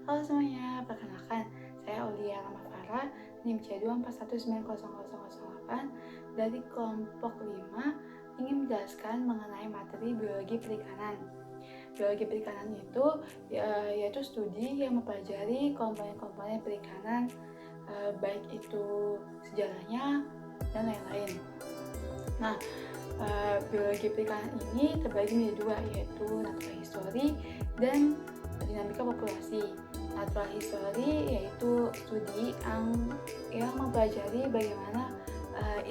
Halo semuanya, perkenalkan saya Aulia Ramafara, NIM C2419008 dari kelompok 5 ingin menjelaskan mengenai materi biologi perikanan. Biologi perikanan itu yaitu studi yang mempelajari komponen-komponen perikanan, baik itu sejarahnya dan lain-lain. Nah, biologi perikanan ini terbagi menjadi dua, yaitu natural history dan dinamika populasi. Natural history yaitu studi yang mempelajari bagaimana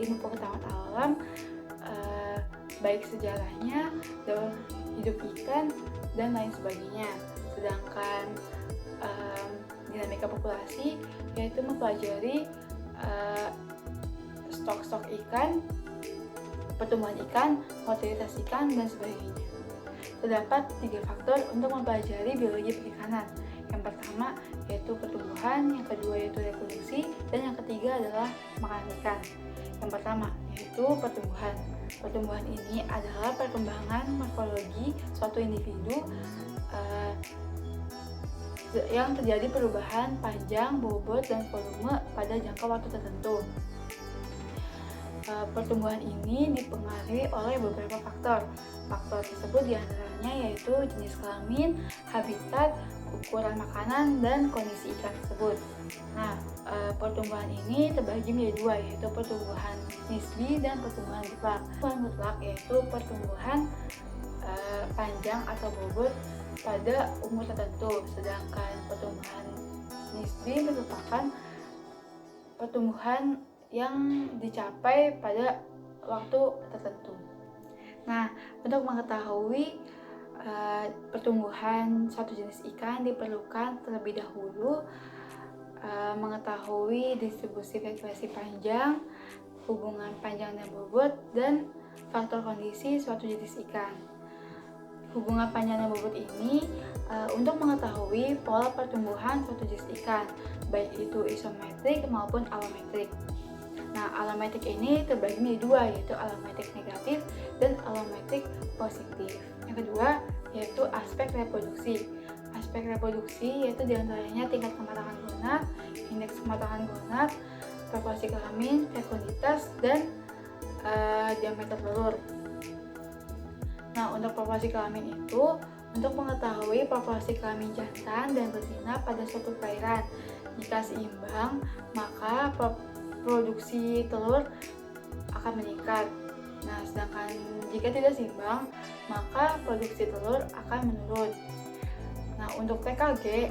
ilmu pengetahuan alam, baik sejarahnya, daur hidup ikan dan lain sebagainya. Sedangkan dinamika populasi yaitu mempelajari stok-stok ikan, pertumbuhan ikan, mortalitas ikan, dan sebagainya. Terdapat 3 faktor untuk mempelajari biologi perikanan. Yang pertama yaitu pertumbuhan, yang kedua yaitu reproduksi, dan yang ketiga adalah makanan ikan. Yang pertama yaitu pertumbuhan. Pertumbuhan ini adalah perkembangan morfologi suatu individu yang terjadi perubahan panjang, bobot, dan volume pada jangka waktu tertentu. Pertumbuhan ini dipengaruhi oleh beberapa faktor. Faktor tersebut diantaranya yaitu jenis kelamin, habitat, ukuran makanan, dan kondisi ikan tersebut. Nah, pertumbuhan ini terbagi menjadi dua, yaitu pertumbuhan nisbi dan pertumbuhan mutlak. Pertumbuhan mutlak yaitu pertumbuhan panjang atau bobot pada umur tertentu, sedangkan pertumbuhan nisbi merupakan pertumbuhan yang dicapai pada waktu tertentu. Nah, untuk mengetahui pertumbuhan suatu jenis ikan diperlukan terlebih dahulu mengetahui distribusi frekuensi panjang, hubungan panjang dan bobot, dan faktor kondisi suatu jenis ikan. Hubungan panjang dan bobot ini untuk mengetahui pola pertumbuhan suatu jenis ikan, baik itu isometrik maupun alometrik. Nah, alometrik ini terbagi menjadi dua, yaitu alometrik negatif dan alometrik positif. Yang kedua yaitu aspek reproduksi. Aspek reproduksi yaitu diantaranya tingkat kematangan gonad, indeks kematangan gonad, proporsi kelamin, fekunditas, dan diameter telur. Nah, untuk proporsi kelamin itu untuk mengetahui proporsi kelamin jantan dan betina pada suatu perairan. Jika seimbang, maka produksi telur akan meningkat. Nah, sedangkan jika tidak seimbang, maka produksi telur akan menurun. Nah, untuk TKG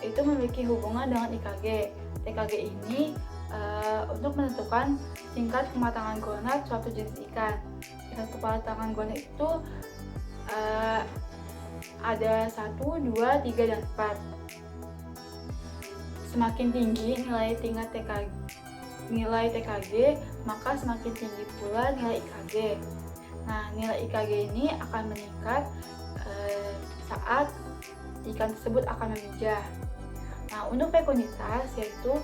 itu memiliki hubungan dengan IKG. TKG ini untuk menentukan tingkat kematangan gonad suatu jenis ikan. Tingkat kematangan gonad itu ada 1, 2, 3, dan 4. Semakin tinggi nilai TKG, maka semakin tinggi pula nilai IKG. Nah, nilai IKG ini akan meningkat saat ikan tersebut akan memijah. Nah, untuk fekunditas yaitu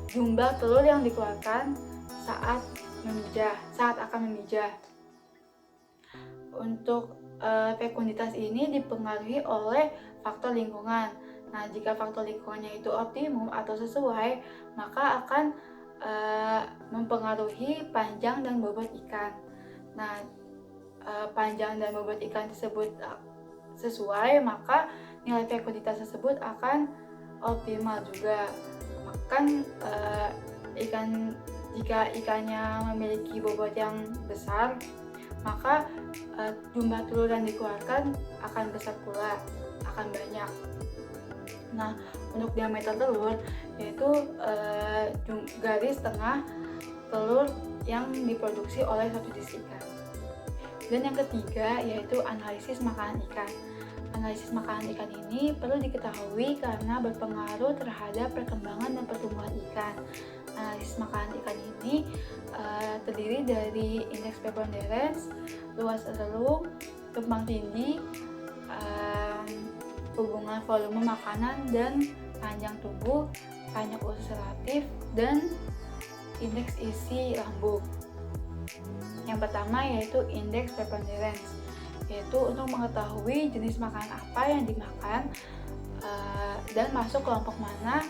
jumlah telur yang dikeluarkan saat akan memijah. Untuk fekunditas ini dipengaruhi oleh faktor lingkungan. Nah, jika faktor lingkungannya itu optimum atau sesuai, maka akan mempengaruhi panjang dan bobot ikan. Nah, panjang dan bobot ikan tersebut sesuai, maka nilai fekunditas tersebut akan optimal juga. Makan jika ikannya memiliki bobot yang besar, maka jumlah telur yang dikeluarkan akan besar pula, akan banyak. Nah, untuk diameter telur yaitu garis tengah telur yang diproduksi oleh suatu jenis ikan. Dan yang ketiga yaitu analisis makanan ikan. Analisis makanan ikan ini perlu diketahui karena berpengaruh terhadap perkembangan dan pertumbuhan ikan. Analisis makanan ikan ini terdiri dari indeks preponderance, luas relung, tumpang tindih, hubungan volume makanan dan panjang tubuh, panjang usus relatif, dan indeks isi lambung. Yang pertama yaitu indeks preponderance, yaitu untuk mengetahui jenis makanan apa yang dimakan dan masuk kelompok mana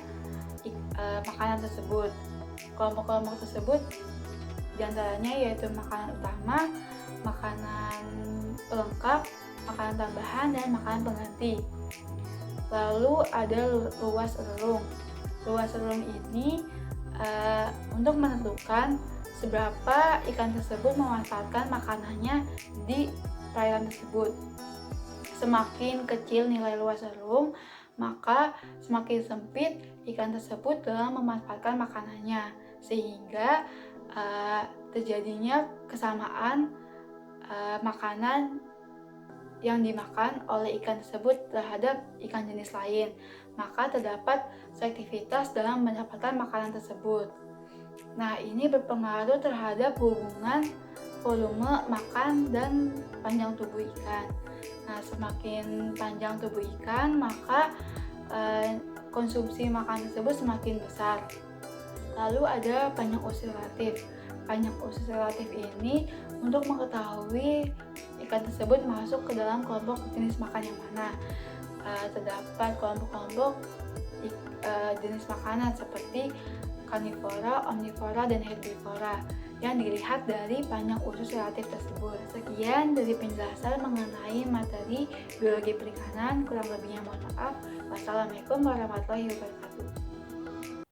makanan tersebut. Kelompok-kelompok tersebut diantaranya yaitu makanan utama, makanan pelengkap, makanan tambahan, dan makanan pengganti. Lalu ada luas relung. Luas relung ini untuk menentukan seberapa ikan tersebut memanfaatkan makanannya di perairan tersebut. Semakin kecil nilai luas relung, maka semakin sempit ikan tersebut dalam memanfaatkan makanannya, sehingga terjadinya kesamaan makanan yang dimakan oleh ikan tersebut terhadap ikan jenis lain, maka terdapat selektivitas dalam mendapatkan makanan tersebut. Nah, ini berpengaruh terhadap hubungan volume makan dan panjang tubuh ikan. Nah, semakin panjang tubuh ikan, maka konsumsi makan tersebut semakin besar. Lalu ada panjang usus relatif. Panjang usus relatif ini untuk mengetahui ikan tersebut masuk ke dalam kelompok jenis makan yang mana. Terdapat kelompok-kelompok jenis makanan seperti karnivora, omnivora, dan herbivora yang dilihat dari panjang usus relatif tersebut. Sekian dari penjelasan mengenai materi biologi perikanan, kurang lebihnya mohon maaf. Wassalamualaikum warahmatullahi wabarakatuh.